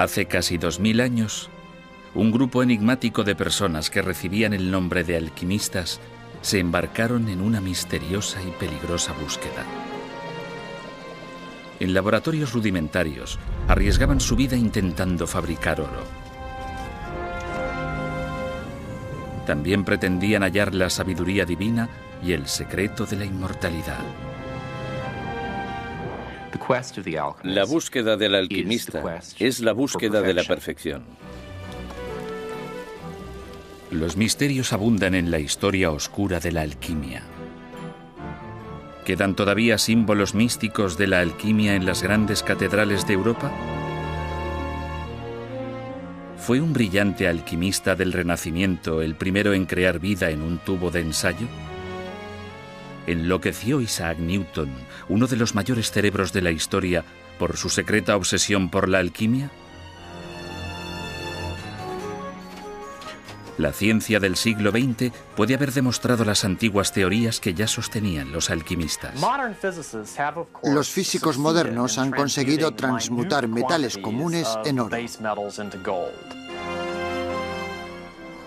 Hace casi 2000 años, un grupo enigmático de personas que recibían el nombre de alquimistas se embarcaron en una misteriosa y peligrosa búsqueda. En laboratorios rudimentarios, arriesgaban su vida intentando fabricar oro. También pretendían hallar la sabiduría divina y el secreto de la inmortalidad. La búsqueda del alquimista es la búsqueda de la perfección. Los misterios abundan en la historia oscura de la alquimia. ¿Quedan todavía símbolos místicos de la alquimia en las grandes catedrales de Europa? ¿Fue un brillante alquimista del Renacimiento el primero en crear vida en un tubo de ensayo? ¿Enloqueció Isaac Newton, uno de los mayores cerebros de la historia, por su secreta obsesión por la alquimia? La ciencia del siglo XX puede haber demostrado las antiguas teorías que ya sostenían los alquimistas. Los físicos modernos han conseguido transmutar metales comunes en oro.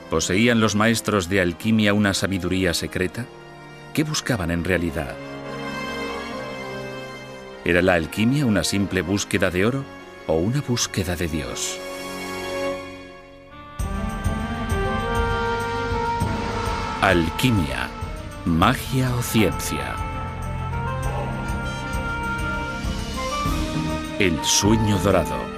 ¿Poseían los maestros de alquimia una sabiduría secreta? ¿Qué buscaban en realidad? ¿Era la alquimia una simple búsqueda de oro o una búsqueda de Dios? Alquimia, magia o ciencia. El sueño dorado.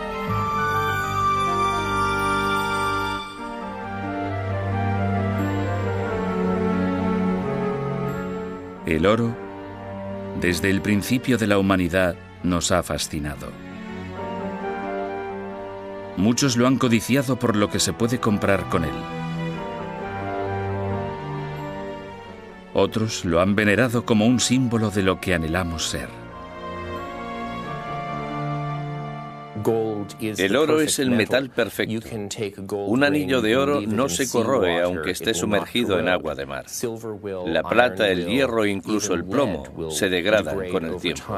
El oro, desde el principio de la humanidad, nos ha fascinado. Muchos lo han codiciado por lo que se puede comprar con él. Otros lo han venerado como un símbolo de lo que anhelamos ser. El oro es el metal perfecto. Un anillo de oro no se corroe aunque esté sumergido en agua de mar. La plata, el hierro e incluso el plomo se degradan con el tiempo.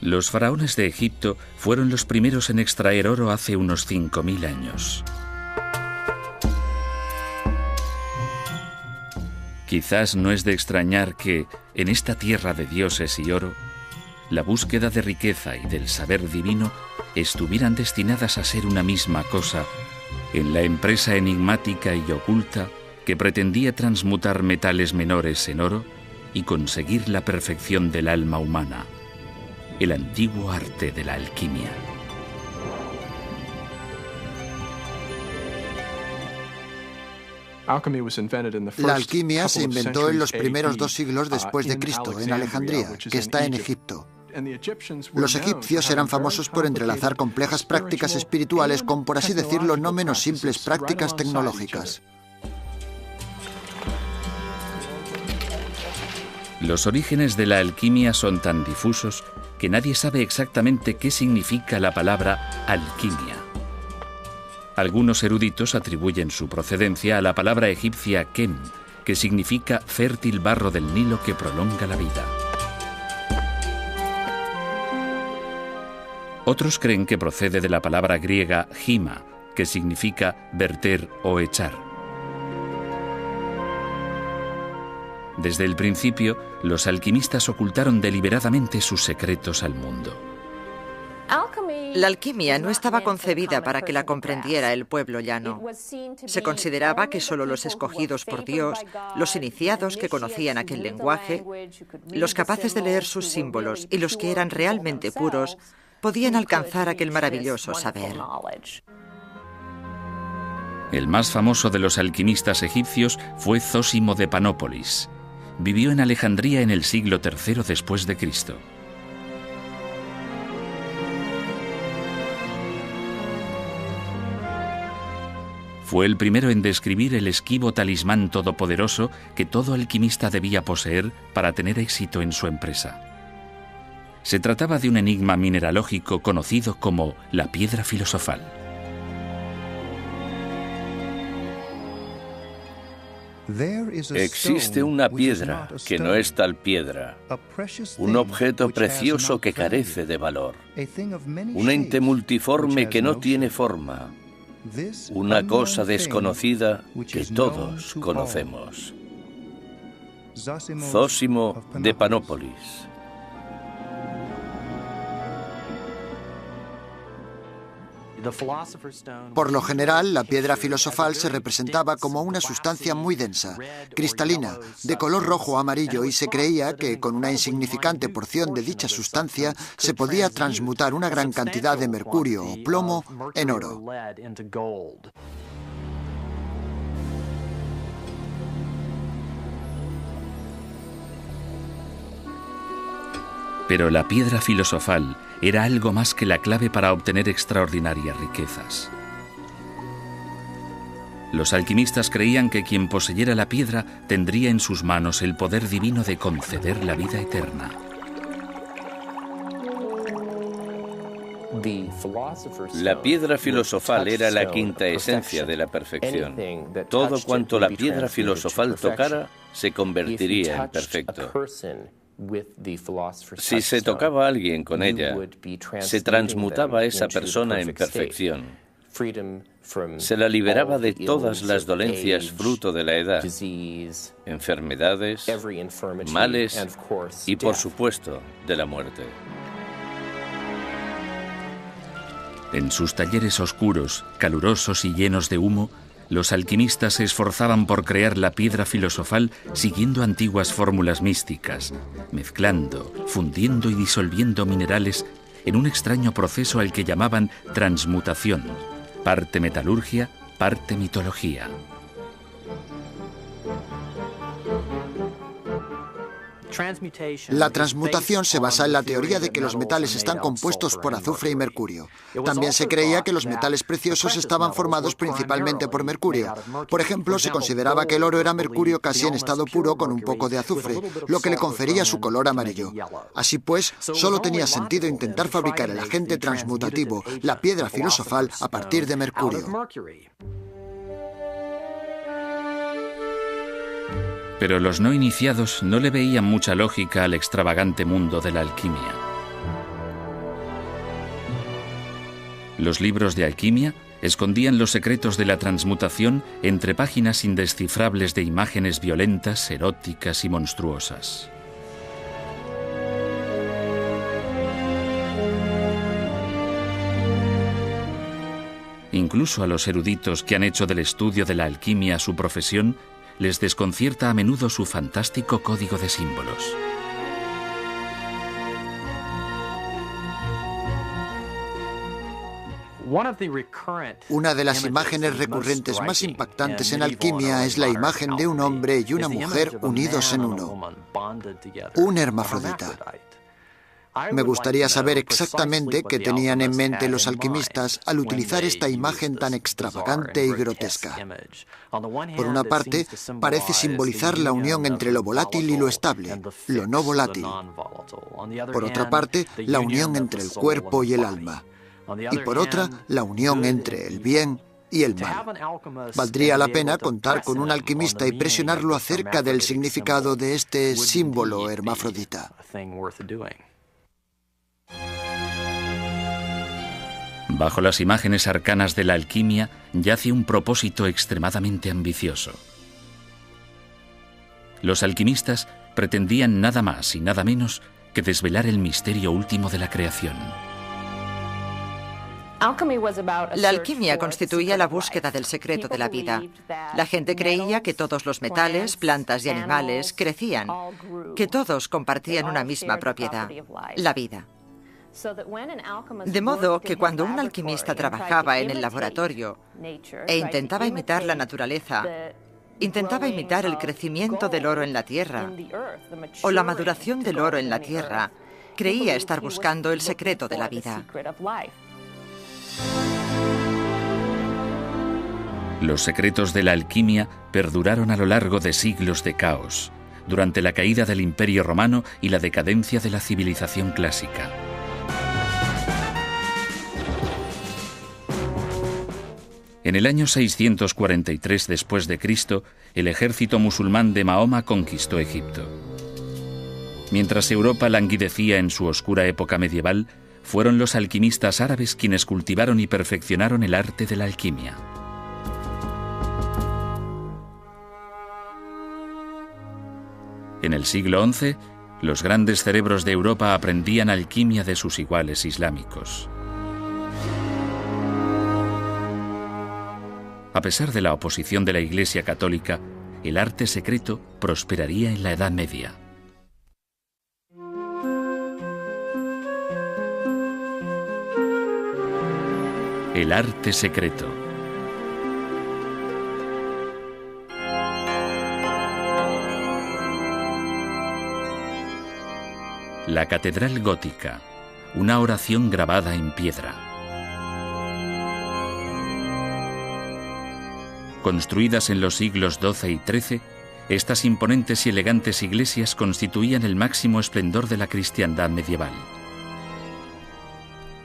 Los faraones de Egipto fueron los primeros en extraer oro hace unos 5000 años. Quizás no es de extrañar que, en esta tierra de dioses y oro, la búsqueda de riqueza y del saber divino estuvieran destinadas a ser una misma cosa en la empresa enigmática y oculta que pretendía transmutar metales menores en oro y conseguir la perfección del alma humana, el antiguo arte de la alquimia. La alquimia se inventó en los primeros 2 siglos después de Cristo, en Alejandría, que está en Egipto. Los egipcios eran famosos por entrelazar complejas prácticas espirituales con, por así decirlo, no menos simples prácticas tecnológicas. Los orígenes de la alquimia son tan difusos que nadie sabe exactamente qué significa la palabra alquimia. Algunos eruditos atribuyen su procedencia a la palabra egipcia kem, que significa fértil barro del Nilo que prolonga la vida. Otros creen que procede de la palabra griega hima, que significa verter o echar. Desde el principio, los alquimistas ocultaron deliberadamente sus secretos al mundo. La alquimia no estaba concebida para que la comprendiera el pueblo llano. Se consideraba que solo los escogidos por Dios, los iniciados que conocían aquel lenguaje, los capaces de leer sus símbolos y los que eran realmente puros, podían alcanzar aquel maravilloso saber. El más famoso de los alquimistas egipcios fue Zósimo de Panópolis. Vivió en Alejandría en el siglo III después de Cristo. Fue el primero en describir el esquivo talismán todopoderoso que todo alquimista debía poseer para tener éxito en su empresa. Se trataba de un enigma mineralógico conocido como la piedra filosofal. Existe una piedra que no es tal piedra, un objeto precioso que carece de valor, un ente multiforme que no tiene forma, una cosa desconocida que todos conocemos. Zósimo de Panópolis. Por lo general, la piedra filosofal se representaba como una sustancia muy densa, cristalina, de color rojo o amarillo, y se creía que con una insignificante porción de dicha sustancia se podía transmutar una gran cantidad de mercurio o plomo en oro. Pero la piedra filosofal era algo más que la clave para obtener extraordinarias riquezas. Los alquimistas creían que quien poseyera la piedra tendría en sus manos el poder divino de conceder la vida eterna. La piedra filosofal era la quinta esencia de la perfección. Todo cuanto la piedra filosofal tocara se convertiría en perfecto. Si se tocaba a alguien con ella, se transmutaba a esa persona en perfección. Se la liberaba de todas las dolencias fruto de la edad, enfermedades, males y, por supuesto, de la muerte. En sus talleres oscuros, calurosos y llenos de humo, los alquimistas se esforzaban por crear la piedra filosofal siguiendo antiguas fórmulas místicas, mezclando, fundiendo y disolviendo minerales en un extraño proceso al que llamaban transmutación, parte metalurgia, parte mitología. La transmutación se basa en la teoría de que los metales están compuestos por azufre y mercurio. También se creía que los metales preciosos estaban formados principalmente por mercurio. Por ejemplo, se consideraba que el oro era mercurio casi en estado puro con un poco de azufre, lo que le confería su color amarillo. Así pues, solo tenía sentido intentar fabricar el agente transmutativo, la piedra filosofal, a partir de mercurio. Pero los no iniciados no le veían mucha lógica al extravagante mundo de la alquimia. Los libros de alquimia escondían los secretos de la transmutación entre páginas indescifrables de imágenes violentas, eróticas y monstruosas. Incluso a los eruditos que han hecho del estudio de la alquimia su profesión, les desconcierta a menudo su fantástico código de símbolos. Una de las imágenes recurrentes más impactantes en alquimia es la imagen de un hombre y una mujer unidos en uno, un hermafrodita. Me gustaría saber exactamente qué tenían en mente los alquimistas al utilizar esta imagen tan extravagante y grotesca. Por una parte, parece simbolizar la unión entre lo volátil y lo estable, lo no volátil. Por otra parte, la unión entre el cuerpo y el alma. Y por otra, la unión entre el bien y el mal. Valdría la pena contar con un alquimista y presionarlo acerca del significado de este símbolo hermafrodita. Bajo las imágenes arcanas de la alquimia yace un propósito extremadamente ambicioso. Los alquimistas pretendían nada más y nada menos que desvelar el misterio último de la creación. La alquimia constituía la búsqueda del secreto de la vida. La gente creía que todos los metales, plantas y animales crecían, que todos compartían una misma propiedad, la vida. De modo que cuando un alquimista trabajaba en el laboratorio e intentaba imitar la naturaleza, intentaba imitar el crecimiento del oro en la tierra o la maduración del oro en la tierra, creía estar buscando el secreto de la vida. Los secretos de la alquimia perduraron a lo largo de siglos de caos, durante la caída del Imperio Romano y la decadencia de la civilización clásica. En el año 643 después de Cristo, el ejército musulmán de Mahoma conquistó Egipto. Mientras Europa languidecía en su oscura época medieval, fueron los alquimistas árabes quienes cultivaron y perfeccionaron el arte de la alquimia. En el siglo XI, los grandes cerebros de Europa aprendían alquimia de sus iguales islámicos. A pesar de la oposición de la Iglesia católica, el arte secreto prosperaría en la Edad Media. El arte secreto. La Catedral Gótica, una oración grabada en piedra. Construidas en los siglos XII y XIII, estas imponentes y elegantes iglesias constituían el máximo esplendor de la cristiandad medieval.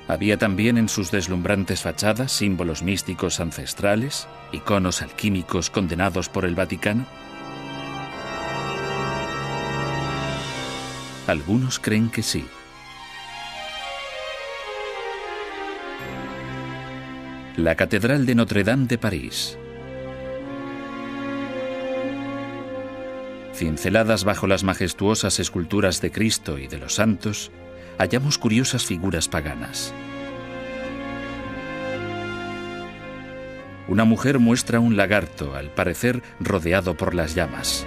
Había también en sus deslumbrantes fachadas símbolos místicos ancestrales, iconos alquímicos condenados por el Vaticano. Algunos creen que sí. La Catedral de Notre-Dame de París. Cinceladas bajo las majestuosas esculturas de Cristo y de los santos, hallamos curiosas figuras paganas. Una mujer muestra un lagarto, al parecer rodeado por las llamas.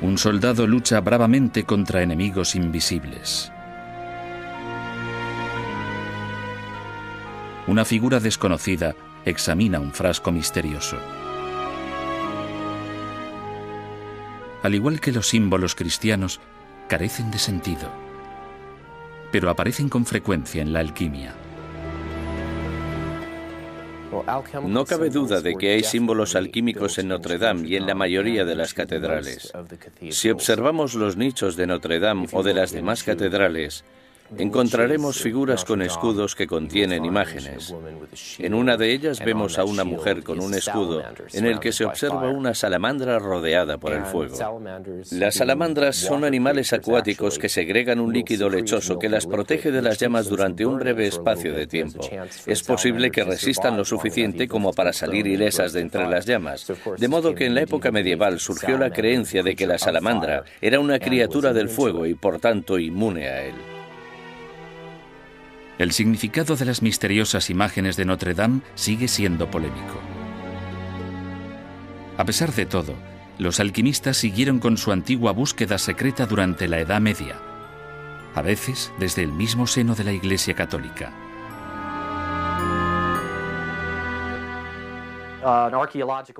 Un soldado lucha bravamente contra enemigos invisibles. Una figura desconocida examina un frasco misterioso. Al igual que los símbolos cristianos, carecen de sentido, pero aparecen con frecuencia en la alquimia. No cabe duda de que hay símbolos alquímicos en Notre-Dame y en la mayoría de las catedrales. Si observamos los nichos de Notre-Dame o de las demás catedrales, encontraremos figuras con escudos que contienen imágenes. En una de ellas vemos a una mujer con un escudo en el que se observa una salamandra rodeada por el fuego. Las salamandras son animales acuáticos que segregan un líquido lechoso que las protege de las llamas durante un breve espacio de tiempo. Es posible que resistan lo suficiente como para salir ilesas de entre las llamas, de modo que en la época medieval surgió la creencia de que la salamandra era una criatura del fuego y por tanto inmune a él. El significado de las misteriosas imágenes de Notre-Dame sigue siendo polémico. A pesar de todo, los alquimistas siguieron con su antigua búsqueda secreta durante la Edad Media, a veces desde el mismo seno de la Iglesia católica.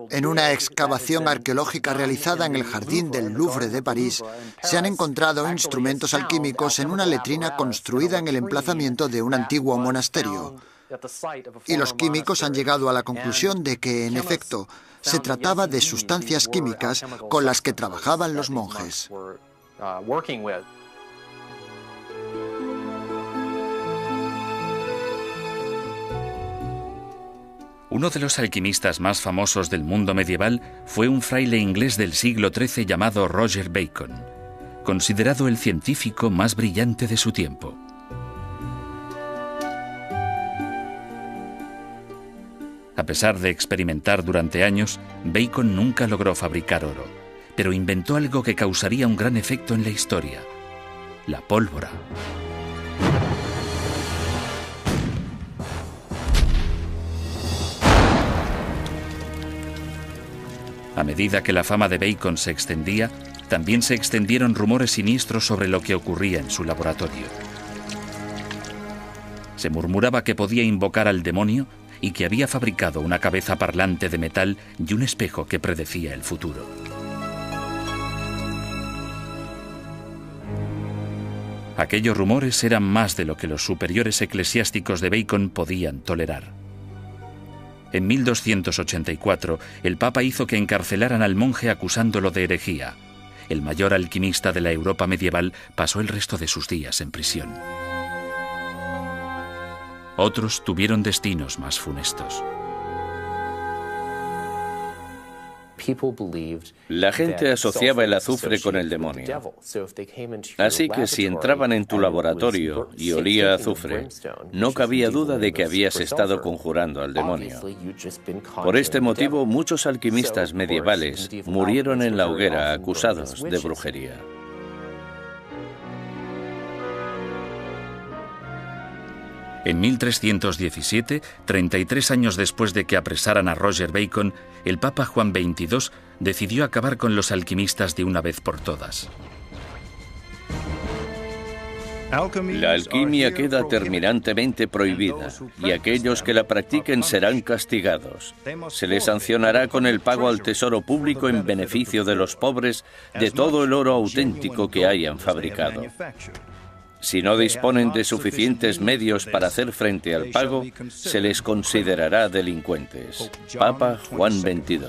En una excavación arqueológica realizada en el Jardín del Louvre de París, se han encontrado instrumentos alquímicos en una letrina construida en el emplazamiento de un antiguo monasterio. Y los químicos han llegado a la conclusión de que, en efecto, se trataba de sustancias químicas con las que trabajaban los monjes. Uno de los alquimistas más famosos del mundo medieval fue un fraile inglés del siglo XIII llamado Roger Bacon, considerado el científico más brillante de su tiempo. A pesar de experimentar durante años, Bacon nunca logró fabricar oro, pero inventó algo que causaría un gran efecto en la historia: la pólvora. A medida que la fama de Bacon se extendía, también se extendieron rumores siniestros sobre lo que ocurría en su laboratorio. Se murmuraba que podía invocar al demonio y que había fabricado una cabeza parlante de metal y un espejo que predecía el futuro. Aquellos rumores eran más de lo que los superiores eclesiásticos de Bacon podían tolerar. En 1284, el Papa hizo que encarcelaran al monje acusándolo de herejía. El mayor alquimista de la Europa medieval pasó el resto de sus días en prisión. Otros tuvieron destinos más funestos. La gente asociaba el azufre con el demonio. Así que si entraban en tu laboratorio y olía a azufre, no cabía duda de que habías estado conjurando al demonio. Por este motivo, muchos alquimistas medievales murieron en la hoguera acusados de brujería. En 1317, 33 años después de que apresaran a Roger Bacon, el Papa Juan XXII decidió acabar con los alquimistas de una vez por todas. La alquimia queda terminantemente prohibida y aquellos que la practiquen serán castigados. Se les sancionará con el pago al tesoro público en beneficio de los pobres de todo el oro auténtico que hayan fabricado. Si no disponen de suficientes medios para hacer frente al pago, se les considerará delincuentes. Papa Juan XXII.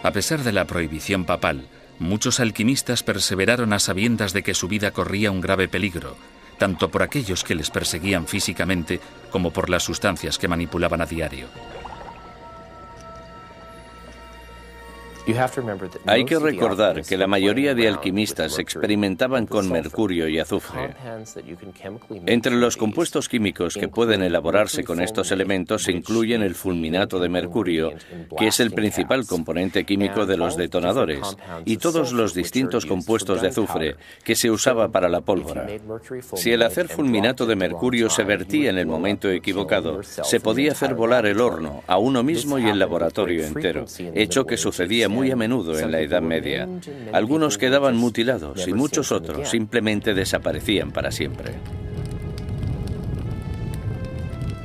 A pesar de la prohibición papal, muchos alquimistas perseveraron a sabiendas de que su vida corría un grave peligro, tanto por aquellos que les perseguían físicamente como por las sustancias que manipulaban a diario. Hay que recordar que la mayoría de alquimistas experimentaban con mercurio y azufre. Entre los compuestos químicos que pueden elaborarse con estos elementos se incluyen el fulminato de mercurio, que es el principal componente químico de los detonadores, y todos los distintos compuestos de azufre que se usaba para la pólvora. Si el hacer fulminato de mercurio se vertía en el momento equivocado, se podía hacer volar el horno, a uno mismo y el laboratorio entero, hecho que sucedía muy a menudo en la Edad Media. Algunos quedaban mutilados y muchos otros simplemente desaparecían para siempre.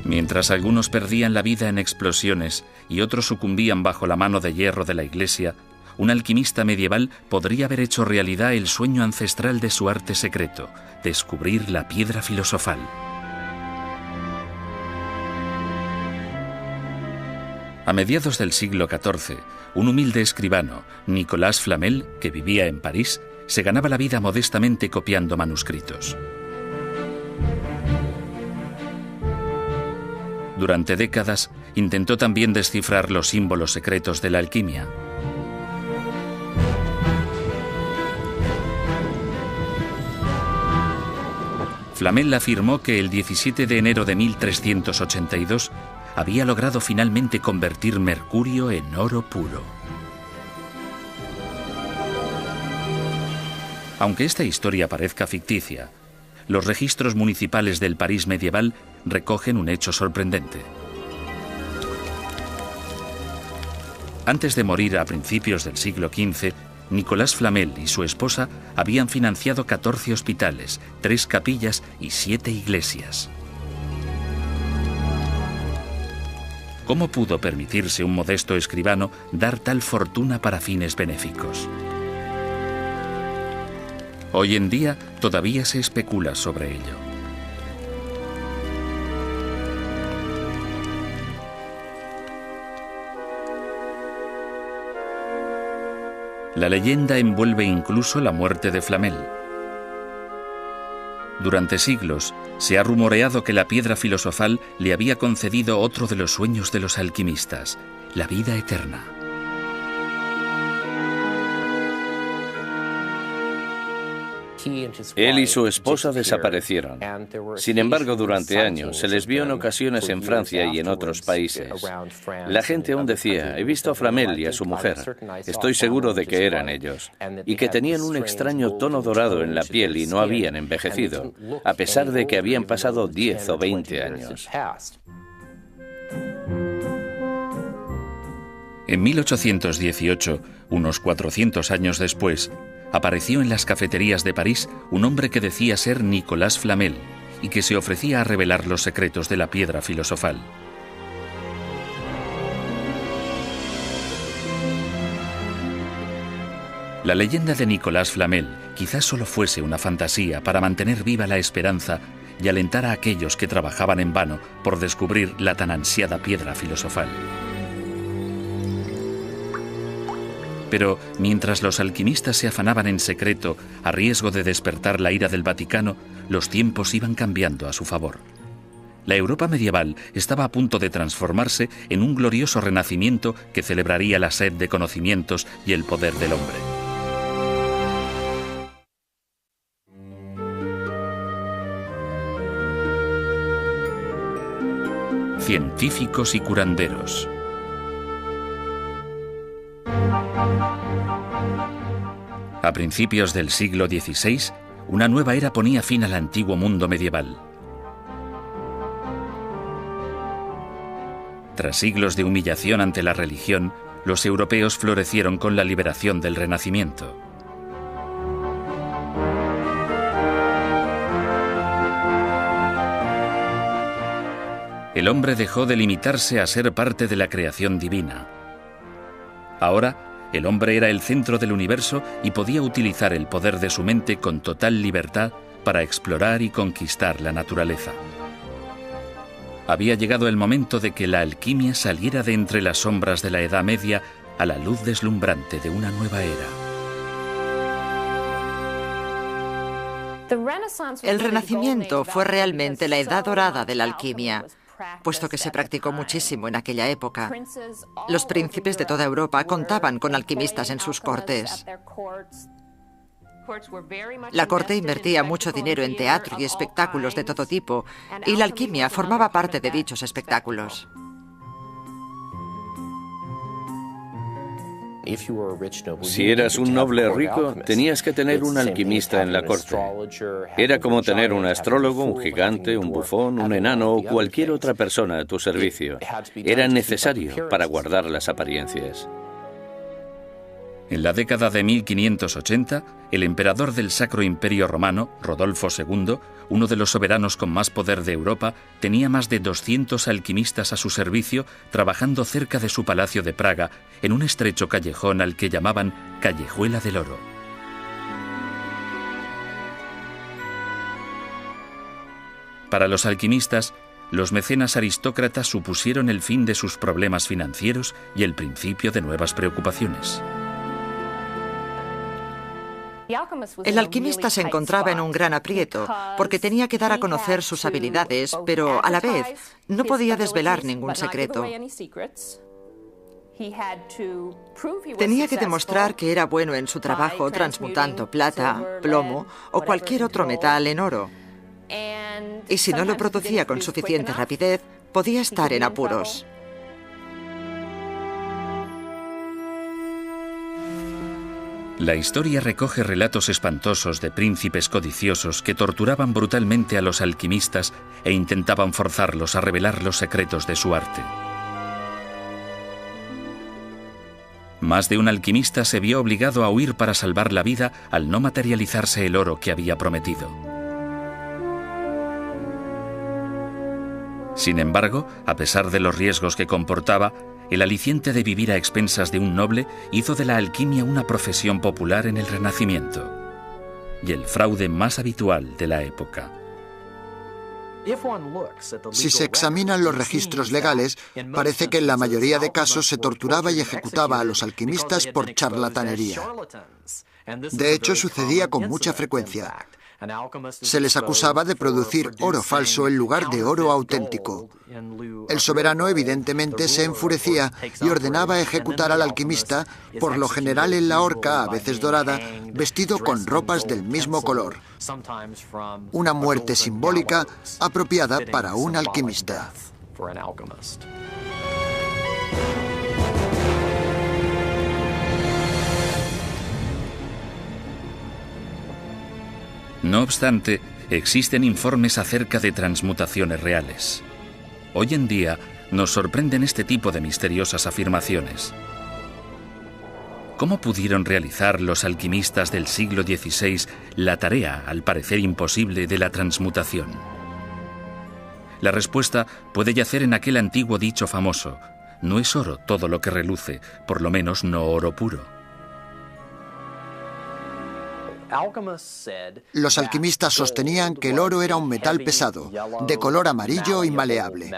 Mientras algunos perdían la vida en explosiones y otros sucumbían bajo la mano de hierro de la Iglesia, un alquimista medieval podría haber hecho realidad el sueño ancestral de su arte secreto, descubrir la piedra filosofal. A mediados del siglo XIV, un humilde escribano, Nicolas Flamel, que vivía en París, se ganaba la vida modestamente copiando manuscritos. Durante décadas, intentó también descifrar los símbolos secretos de la alquimia. Flamel afirmó que el 17 de enero de 1382 había logrado finalmente convertir mercurio en oro puro. Aunque esta historia parezca ficticia, los registros municipales del París medieval recogen un hecho sorprendente. Antes de morir a principios del siglo XV, Nicolas Flamel y su esposa habían financiado 14 hospitales, 3 capillas y 7 iglesias. ¿Cómo pudo permitirse un modesto escribano dar tal fortuna para fines benéficos? Hoy en día todavía se especula sobre ello. La leyenda envuelve incluso la muerte de Flamel. Durante siglos se ha rumoreado que la piedra filosofal le había concedido otro de los sueños de los alquimistas, la vida eterna. Él y su esposa desaparecieron. Sin embargo, durante años se les vio en ocasiones en Francia y en otros países. La gente aún decía, he visto a Flamel y a su mujer. Estoy seguro de que eran ellos. Y que tenían un extraño tono dorado en la piel y no habían envejecido, a pesar de que habían pasado 10 o 20 años. En 1818, unos 400 años después, apareció en las cafeterías de París un hombre que decía ser Nicolas Flamel y que se ofrecía a revelar los secretos de la piedra filosofal. La leyenda de Nicolas Flamel quizás solo fuese una fantasía para mantener viva la esperanza y alentar a aquellos que trabajaban en vano por descubrir la tan ansiada piedra filosofal. Pero mientras los alquimistas se afanaban en secreto, a riesgo de despertar la ira del Vaticano, los tiempos iban cambiando a su favor. La Europa medieval estaba a punto de transformarse en un glorioso renacimiento que celebraría la sed de conocimientos y el poder del hombre. Científicos y curanderos. A principios del siglo XVI, una nueva era ponía fin al antiguo mundo medieval. Tras siglos de humillación ante la religión, los europeos florecieron con la liberación del Renacimiento. El hombre dejó de limitarse a ser parte de la creación divina. Ahora, el hombre era el centro del universo y podía utilizar el poder de su mente con total libertad para explorar y conquistar la naturaleza. Había llegado el momento de que la alquimia saliera de entre las sombras de la Edad Media a la luz deslumbrante de una nueva era. El Renacimiento fue realmente la edad dorada de la alquimia, puesto que se practicó muchísimo en aquella época. Los príncipes de toda Europa contaban con alquimistas en sus cortes. La corte invertía mucho dinero en teatro y espectáculos de todo tipo, y la alquimia formaba parte de dichos espectáculos. Si eras un noble rico, tenías que tener un alquimista en la corte. Era como tener un astrólogo, un gigante, un bufón, un enano o cualquier otra persona a tu servicio. Era necesario para guardar las apariencias. En la década de 1580, el emperador del Sacro Imperio Romano, Rodolfo II, uno de los soberanos con más poder de Europa, tenía más de 200 alquimistas a su servicio trabajando cerca de su palacio de Praga, en un estrecho callejón al que llamaban Callejuela del Oro. Para los alquimistas, los mecenas aristócratas supusieron el fin de sus problemas financieros y el principio de nuevas preocupaciones. El alquimista se encontraba en un gran aprieto, porque tenía que dar a conocer sus habilidades, pero a la vez no podía desvelar ningún secreto. Tenía que demostrar que era bueno en su trabajo transmutando plata, plomo o cualquier otro metal en oro. Y si no lo producía con suficiente rapidez, podía estar en apuros. La historia recoge relatos espantosos de príncipes codiciosos que torturaban brutalmente a los alquimistas e intentaban forzarlos a revelar los secretos de su arte. Más de un alquimista se vio obligado a huir para salvar la vida al no materializarse el oro que había prometido. Sin embargo, a pesar de los riesgos que comportaba, el aliciente de vivir a expensas de un noble hizo de la alquimia una profesión popular en el Renacimiento y el fraude más habitual de la época. Si se examinan los registros legales, parece que en la mayoría de casos se torturaba y ejecutaba a los alquimistas por charlatanería. De hecho, sucedía con mucha frecuencia. Se les acusaba de producir oro falso en lugar de oro auténtico. El soberano evidentemente se enfurecía y ordenaba ejecutar al alquimista, por lo general en la horca, a veces dorada, vestido con ropas del mismo color. Una muerte simbólica apropiada para un alquimista. No obstante, existen informes acerca de transmutaciones reales. Hoy en día nos sorprenden este tipo de misteriosas afirmaciones. ¿Cómo pudieron realizar los alquimistas del siglo XVI la tarea, al parecer imposible, de la transmutación? La respuesta puede yacer en aquel antiguo dicho famoso: no es oro todo lo que reluce, por lo menos no oro puro. Los alquimistas sostenían que el oro era un metal pesado, de color amarillo y maleable.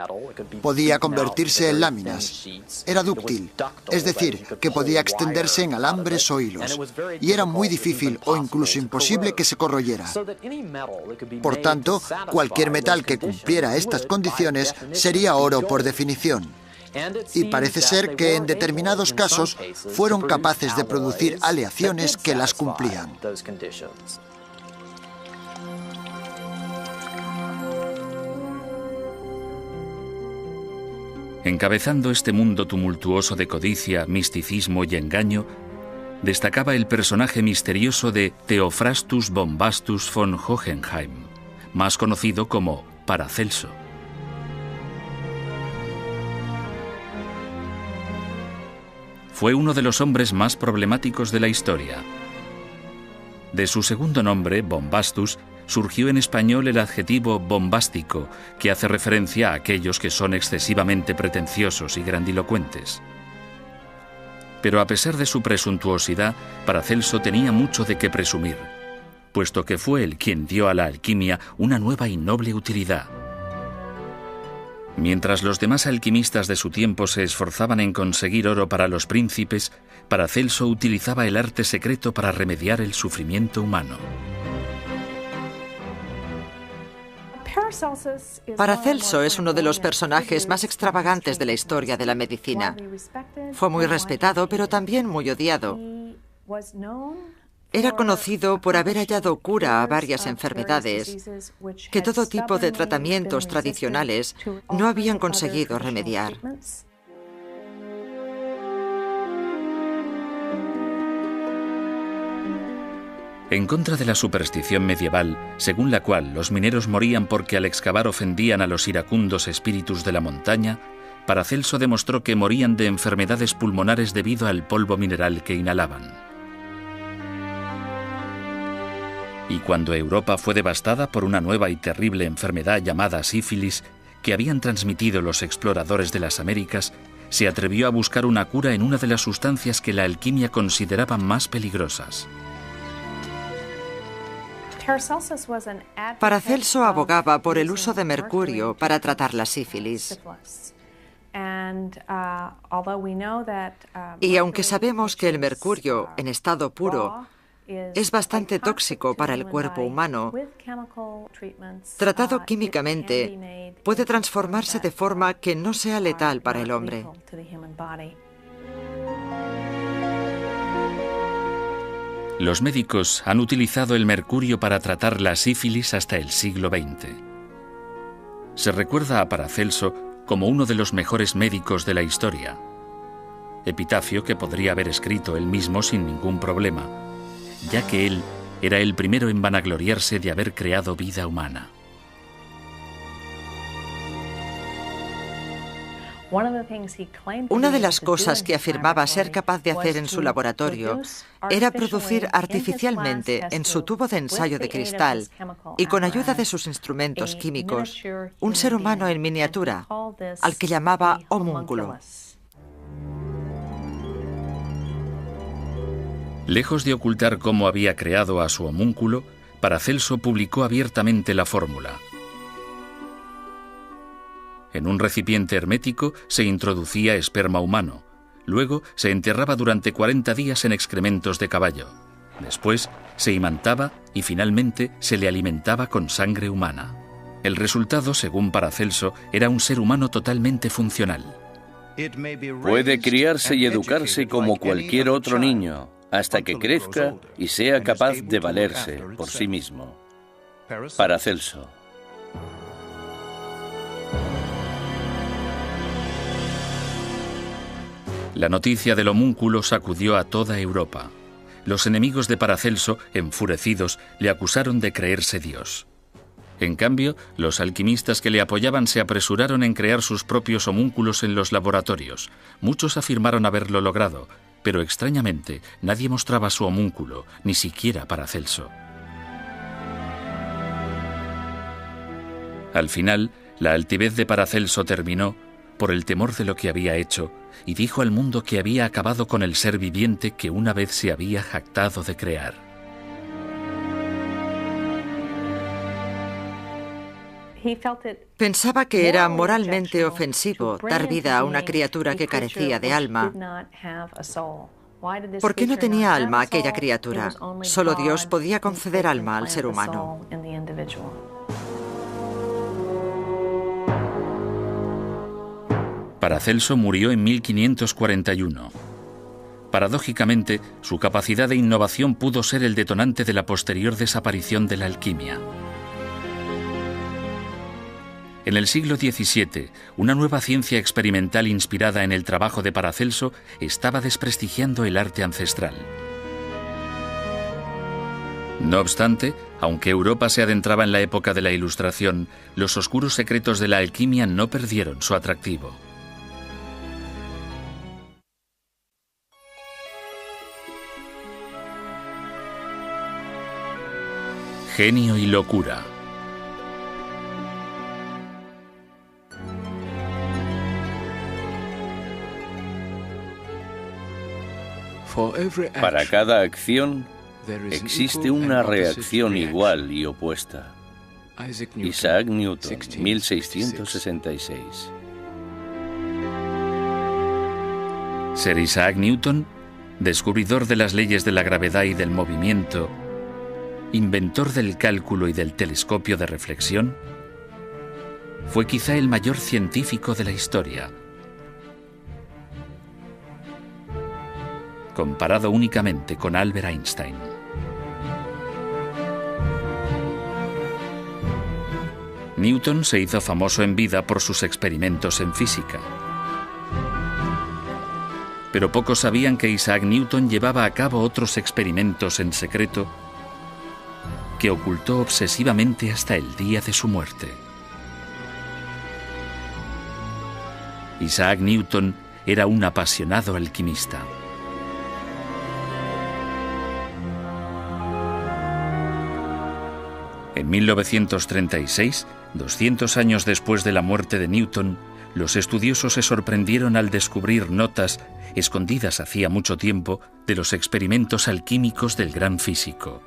Podía convertirse en láminas. Era dúctil, es decir, que podía extenderse en alambres o hilos. Y era muy difícil o incluso imposible que se corroyera. Por tanto, cualquier metal que cumpliera estas condiciones sería oro por definición. Y parece ser que en determinados casos fueron capaces de producir aleaciones que las cumplían. Encabezando este mundo tumultuoso de codicia, misticismo y engaño, destacaba el personaje misterioso de Theophrastus Bombastus von Hohenheim, más conocido como Paracelso. Fue uno de los hombres más problemáticos de la historia. De su segundo nombre, Bombastus, surgió en español el adjetivo bombástico, que hace referencia a aquellos que son excesivamente pretenciosos y grandilocuentes. Pero a pesar de su presuntuosidad, Paracelso tenía mucho de qué presumir, puesto que fue él quien dio a la alquimia una nueva y noble utilidad. Mientras los demás alquimistas de su tiempo se esforzaban en conseguir oro para los príncipes, Paracelso utilizaba el arte secreto para remediar el sufrimiento humano. Paracelso es uno de los personajes más extravagantes de la historia de la medicina. Fue muy respetado, pero también muy odiado. Era conocido por haber hallado cura a varias enfermedades que todo tipo de tratamientos tradicionales no habían conseguido remediar. En contra de la superstición medieval, según la cual los mineros morían porque al excavar ofendían a los iracundos espíritus de la montaña, Paracelso demostró que morían de enfermedades pulmonares debido al polvo mineral que inhalaban. Y cuando Europa fue devastada por una nueva y terrible enfermedad llamada sífilis, que habían transmitido los exploradores de las Américas, se atrevió a buscar una cura en una de las sustancias que la alquimia consideraba más peligrosas. Paracelso abogaba por el uso de mercurio para tratar la sífilis. Y aunque sabemos que el mercurio, en estado puro, es bastante tóxico para el cuerpo humano, tratado químicamente, puede transformarse de forma que no sea letal para el hombre. Los médicos han utilizado el mercurio para tratar la sífilis hasta el siglo XX. Se recuerda a Paracelso como uno de los mejores médicos de la historia, epitafio que podría haber escrito él mismo sin ningún problema, ya que él era el primero en vanagloriarse de haber creado vida humana. Una de las cosas que afirmaba ser capaz de hacer en su laboratorio era producir artificialmente en su tubo de ensayo de cristal y con ayuda de sus instrumentos químicos un ser humano en miniatura, al que llamaba homúnculo. Lejos de ocultar cómo había creado a su homúnculo, Paracelso publicó abiertamente la fórmula. En un recipiente hermético se introducía esperma humano, luego se enterraba durante 40 días en excrementos de caballo, después se imantaba y finalmente se le alimentaba con sangre humana. El resultado, según Paracelso, era un ser humano totalmente funcional. Puede criarse y educarse como cualquier otro niño, hasta que crezca y sea capaz de valerse por sí mismo. Paracelso. La noticia del homúnculo sacudió a toda Europa. Los enemigos de Paracelso, enfurecidos, le acusaron de creerse Dios. En cambio, los alquimistas que le apoyaban se apresuraron en crear sus propios homúnculos en los laboratorios. Muchos afirmaron haberlo logrado, pero extrañamente nadie mostraba su homúnculo, ni siquiera Paracelso. Al final, la altivez de Paracelso terminó por el temor de lo que había hecho y dijo al mundo que había acabado con el ser viviente que una vez se había jactado de crear. Pensaba que era moralmente ofensivo dar vida a una criatura que carecía de alma. ¿Por qué no tenía alma aquella criatura? Solo Dios podía conceder alma al ser humano. Paracelso murió en 1541. Paradójicamente, su capacidad de innovación pudo ser el detonante de la posterior desaparición de la alquimia. En el siglo XVII, una nueva ciencia experimental inspirada en el trabajo de Paracelso estaba desprestigiando el arte ancestral. No obstante, aunque Europa se adentraba en la época de la Ilustración, los oscuros secretos de la alquimia no perdieron su atractivo. Genio y locura. Para cada acción existe una reacción igual y opuesta. Isaac Newton, 1666. Sir Isaac Newton, descubridor de las leyes de la gravedad y del movimiento, inventor del cálculo y del telescopio de reflexión, fue quizá el mayor científico de la historia, comparado únicamente con Albert Einstein. Newton se hizo famoso en vida por sus experimentos en física. Pero pocos sabían que Isaac Newton llevaba a cabo otros experimentos en secreto que ocultó obsesivamente hasta el día de su muerte. Isaac Newton era un apasionado alquimista. En 1936, 200 años después de la muerte de Newton, los estudiosos se sorprendieron al descubrir notas escondidas hacía mucho tiempo de los experimentos alquímicos del gran físico.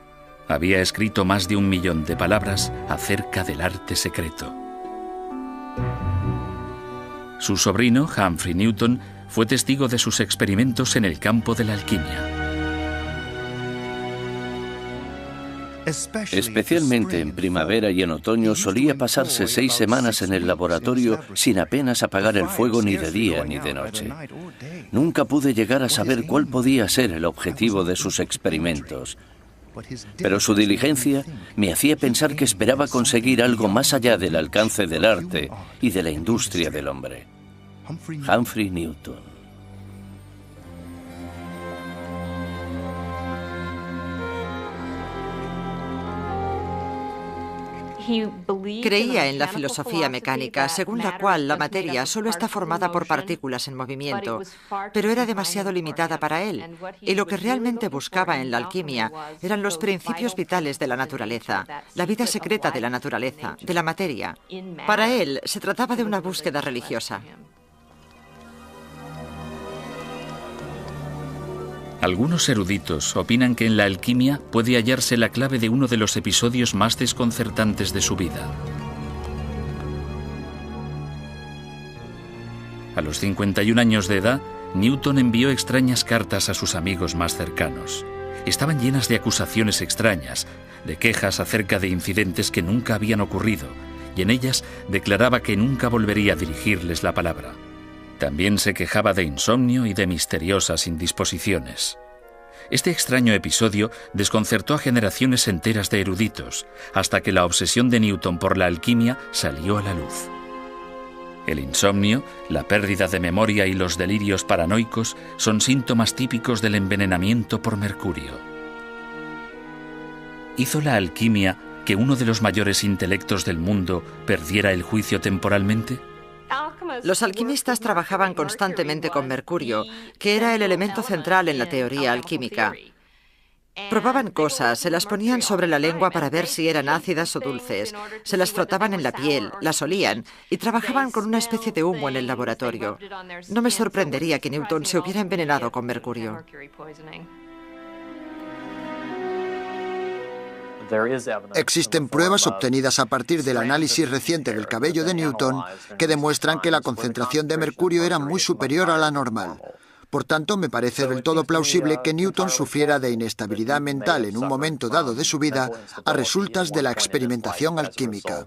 Había escrito más de 1 millón de palabras acerca del arte secreto. Su sobrino, Humphrey Newton, fue testigo de sus experimentos en el campo de la alquimia. Especialmente en primavera y en otoño solía pasarse 6 semanas en el laboratorio sin apenas apagar el fuego ni de día ni de noche. Nunca pude llegar a saber cuál podía ser el objetivo de sus experimentos, pero su diligencia me hacía pensar que esperaba conseguir algo más allá del alcance del arte y de la industria del hombre. Humphrey Newton. Creía en la filosofía mecánica, según la cual la materia solo está formada por partículas en movimiento, pero era demasiado limitada para él, y lo que realmente buscaba en la alquimia eran los principios vitales de la naturaleza, la vida secreta de la naturaleza, de la materia. Para él se trataba de una búsqueda religiosa. Algunos eruditos opinan que en la alquimia puede hallarse la clave de uno de los episodios más desconcertantes de su vida. A los 51 años de edad, Newton envió extrañas cartas a sus amigos más cercanos. Estaban llenas de acusaciones extrañas, de quejas acerca de incidentes que nunca habían ocurrido, y en ellas declaraba que nunca volvería a dirigirles la palabra. También se quejaba de insomnio y de misteriosas indisposiciones. Este extraño episodio desconcertó a generaciones enteras de eruditos, hasta que la obsesión de Newton por la alquimia salió a la luz. El insomnio, la pérdida de memoria y los delirios paranoicos son síntomas típicos del envenenamiento por mercurio. ¿Hizo la alquimia que uno de los mayores intelectos del mundo perdiera el juicio temporalmente? Los alquimistas trabajaban constantemente con mercurio, que era el elemento central en la teoría alquímica. Probaban cosas, se las ponían sobre la lengua para ver si eran ácidas o dulces, se las frotaban en la piel, las olían y trabajaban con una especie de humo en el laboratorio. No me sorprendería que Newton se hubiera envenenado con mercurio. Existen pruebas obtenidas a partir del análisis reciente del cabello de Newton que demuestran que la concentración de mercurio era muy superior a la normal. Por tanto, me parece del todo plausible que Newton sufriera de inestabilidad mental en un momento dado de su vida a resultas de la experimentación alquímica.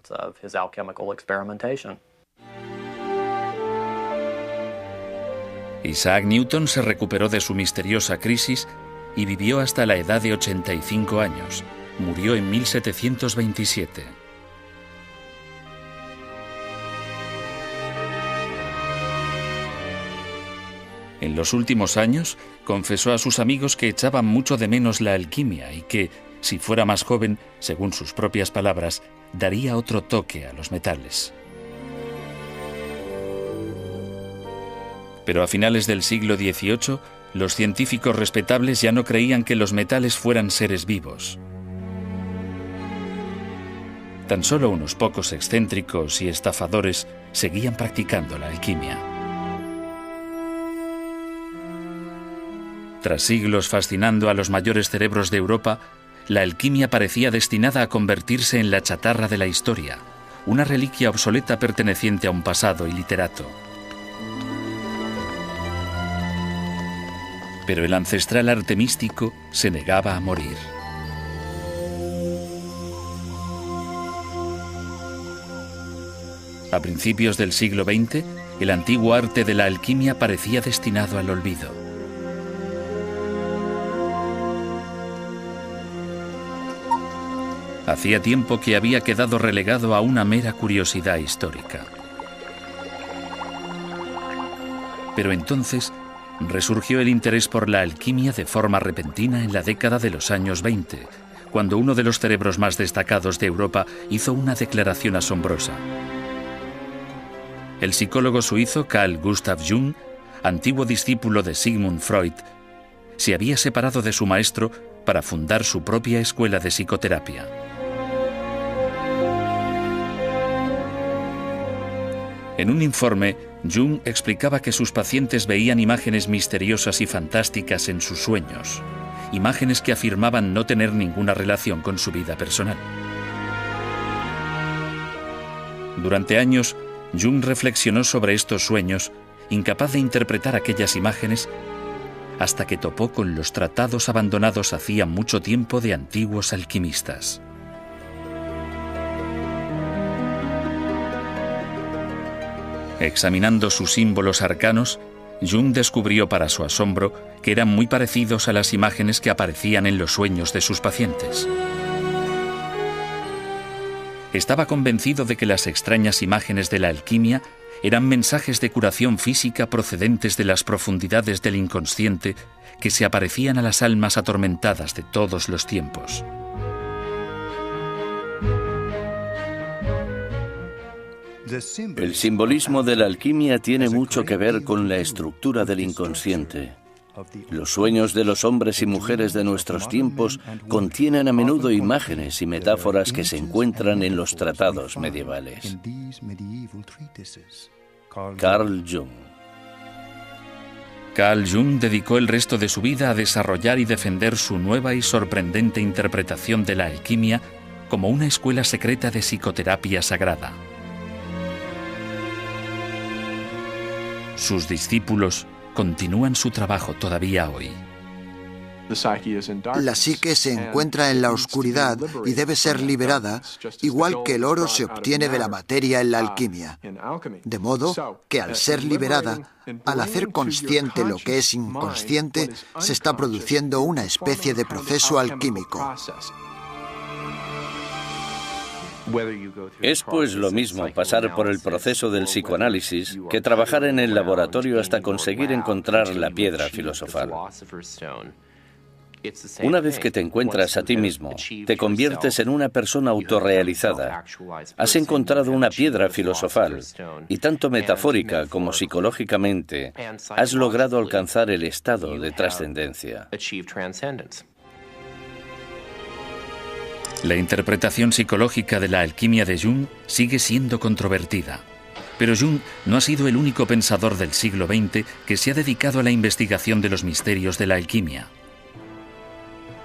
Isaac Newton se recuperó de su misteriosa crisis y vivió hasta la edad de 85 años. Murió en 1727. En los últimos años, confesó a sus amigos que echaban mucho de menos la alquimia y que, si fuera más joven, según sus propias palabras, daría otro toque a los metales. Pero a finales del siglo XVIII, los científicos respetables ya no creían que los metales fueran seres vivos. Tan solo unos pocos excéntricos y estafadores seguían practicando la alquimia. Tras siglos fascinando a los mayores cerebros de Europa, la alquimia parecía destinada a convertirse en la chatarra de la historia, una reliquia obsoleta perteneciente a un pasado iliterato. Pero el ancestral arte místico se negaba a morir. A principios del siglo XX, el antiguo arte de la alquimia parecía destinado al olvido. Hacía tiempo que había quedado relegado a una mera curiosidad histórica. Pero entonces resurgió el interés por la alquimia de forma repentina en la década de los años 20, cuando uno de los cerebros más destacados de Europa hizo una declaración asombrosa. El psicólogo suizo Carl Gustav Jung, antiguo discípulo de Sigmund Freud, se había separado de su maestro para fundar su propia escuela de psicoterapia. En un informe, Jung explicaba que sus pacientes veían imágenes misteriosas y fantásticas en sus sueños, imágenes que afirmaban no tener ninguna relación con su vida personal. Durante años, Jung reflexionó sobre estos sueños, incapaz de interpretar aquellas imágenes, hasta que topó con los tratados abandonados hacía mucho tiempo de antiguos alquimistas. Examinando sus símbolos arcanos, Jung descubrió para su asombro que eran muy parecidos a las imágenes que aparecían en los sueños de sus pacientes. Estaba convencido de que las extrañas imágenes de la alquimia eran mensajes de curación física procedentes de las profundidades del inconsciente que se aparecían a las almas atormentadas de todos los tiempos. El simbolismo de la alquimia tiene mucho que ver con la estructura del inconsciente. Los sueños de los hombres y mujeres de nuestros tiempos contienen a menudo imágenes y metáforas que se encuentran en los tratados medievales. Carl Jung. Carl Jung dedicó el resto de su vida a desarrollar y defender su nueva y sorprendente interpretación de la alquimia como una escuela secreta de psicoterapia sagrada. Sus discípulos continúan su trabajo todavía hoy. La psique se encuentra en la oscuridad y debe ser liberada, igual que el oro se obtiene de la materia en la alquimia. De modo que al ser liberada, al hacer consciente lo que es inconsciente, se está produciendo una especie de proceso alquímico. Es pues lo mismo pasar por el proceso del psicoanálisis que trabajar en el laboratorio hasta conseguir encontrar la piedra filosofal. Una vez que te encuentras a ti mismo, te conviertes en una persona autorrealizada. Has encontrado una piedra filosofal y tanto metafórica como psicológicamente has logrado alcanzar el estado de trascendencia. La interpretación psicológica de la alquimia de Jung sigue siendo controvertida. Pero Jung no ha sido el único pensador del siglo XX que se ha dedicado a la investigación de los misterios de la alquimia.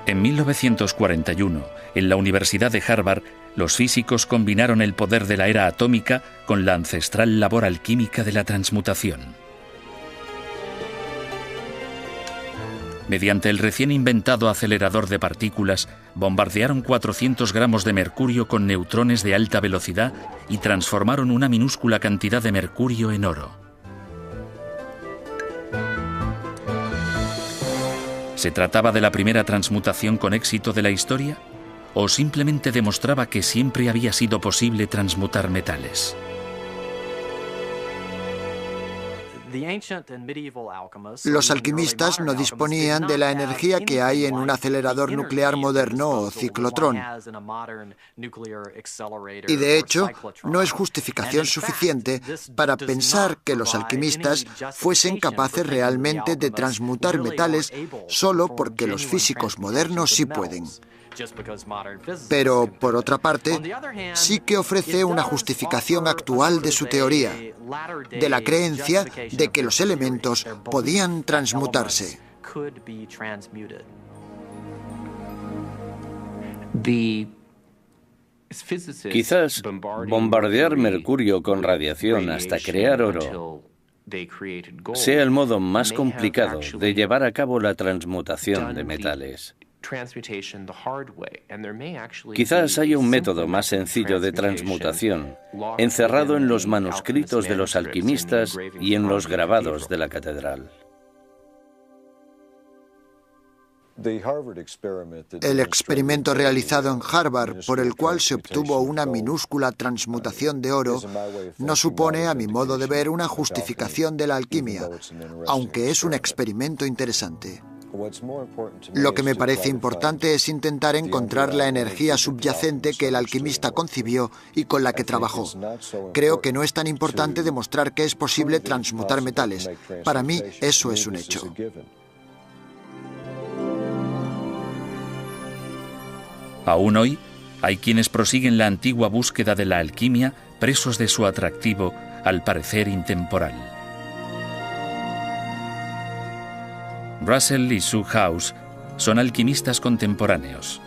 En 1941, en la Universidad de Harvard, los físicos combinaron el poder de la era atómica con la ancestral labor alquímica de la transmutación. Mediante el recién inventado acelerador de partículas, bombardearon 400 gramos de mercurio con neutrones de alta velocidad y transformaron una minúscula cantidad de mercurio en oro. ¿Se trataba de la primera transmutación con éxito de la historia? ¿O simplemente demostraba que siempre había sido posible transmutar metales? Los alquimistas no disponían de la energía que hay en un acelerador nuclear moderno o ciclotrón. Y de hecho, no es justificación suficiente para pensar que los alquimistas fuesen capaces realmente de transmutar metales solo porque los físicos modernos sí pueden. Pero, por otra parte, sí que ofrece una justificación actual de su teoría, de la creencia de que los elementos podían transmutarse. Quizás bombardear mercurio con radiación hasta crear oro sea el modo más complicado de llevar a cabo la transmutación de metales. Quizás haya un método más sencillo de transmutación, encerrado en los manuscritos de los alquimistas y en los grabados de la catedral. El experimento realizado en Harvard, por el cual se obtuvo una minúscula transmutación de oro, no supone, a mi modo de ver, una justificación de la alquimia, aunque es un experimento interesante. Lo que me parece importante es intentar encontrar la energía subyacente que el alquimista concibió y con la que trabajó. Creo que no es tan importante demostrar que es posible transmutar metales. Para mí, eso es un hecho. Aún hoy, hay quienes prosiguen la antigua búsqueda de la alquimia, presos de su atractivo, al parecer intemporal. Russell y Sue House son alquimistas contemporáneos.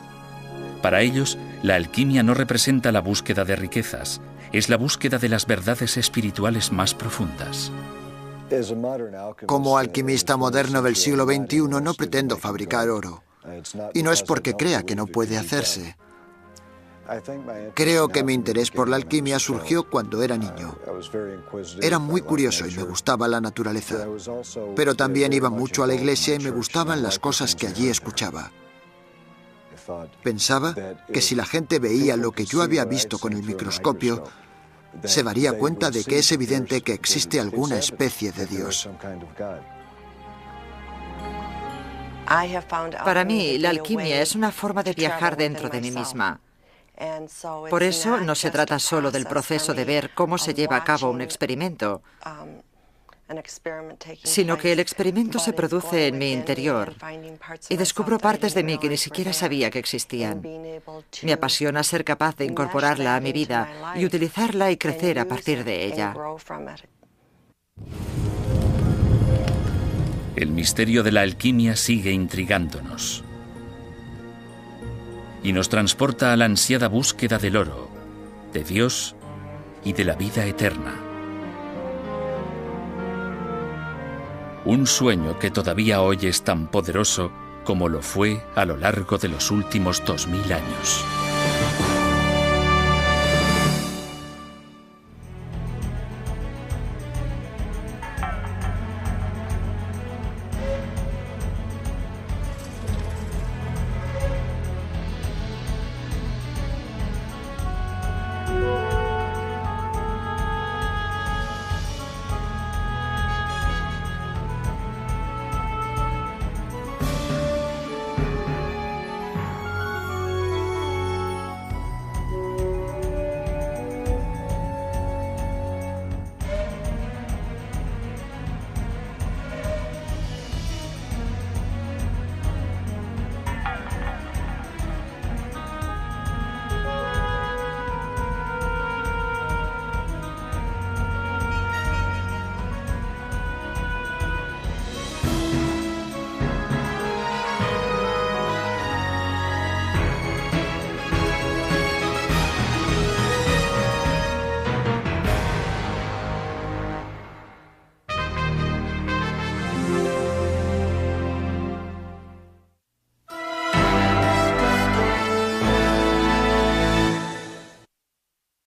Para ellos, la alquimia no representa la búsqueda de riquezas, es la búsqueda de las verdades espirituales más profundas. Como alquimista moderno del siglo XXI no pretendo fabricar oro. Y no es porque crea que no puede hacerse. Creo que mi interés por la alquimia surgió cuando era niño. Era muy curioso y me gustaba la naturaleza. Pero también iba mucho a la iglesia y me gustaban las cosas que allí escuchaba. Pensaba que si la gente veía lo que yo había visto con el microscopio, se daría cuenta de que es evidente que existe alguna especie de Dios. Para mí, la alquimia es una forma de viajar dentro de mí misma. Por eso no se trata solo del proceso de ver cómo se lleva a cabo un experimento, sino que el experimento se produce en mi interior y descubro partes de mí que ni siquiera sabía que existían. Me apasiona ser capaz de incorporarla a mi vida y utilizarla y crecer a partir de ella. El misterio de la alquimia sigue intrigándonos y nos transporta a la ansiada búsqueda del oro, de Dios y de la vida eterna. Un sueño que todavía hoy es tan poderoso como lo fue a lo largo de los últimos 2000 años.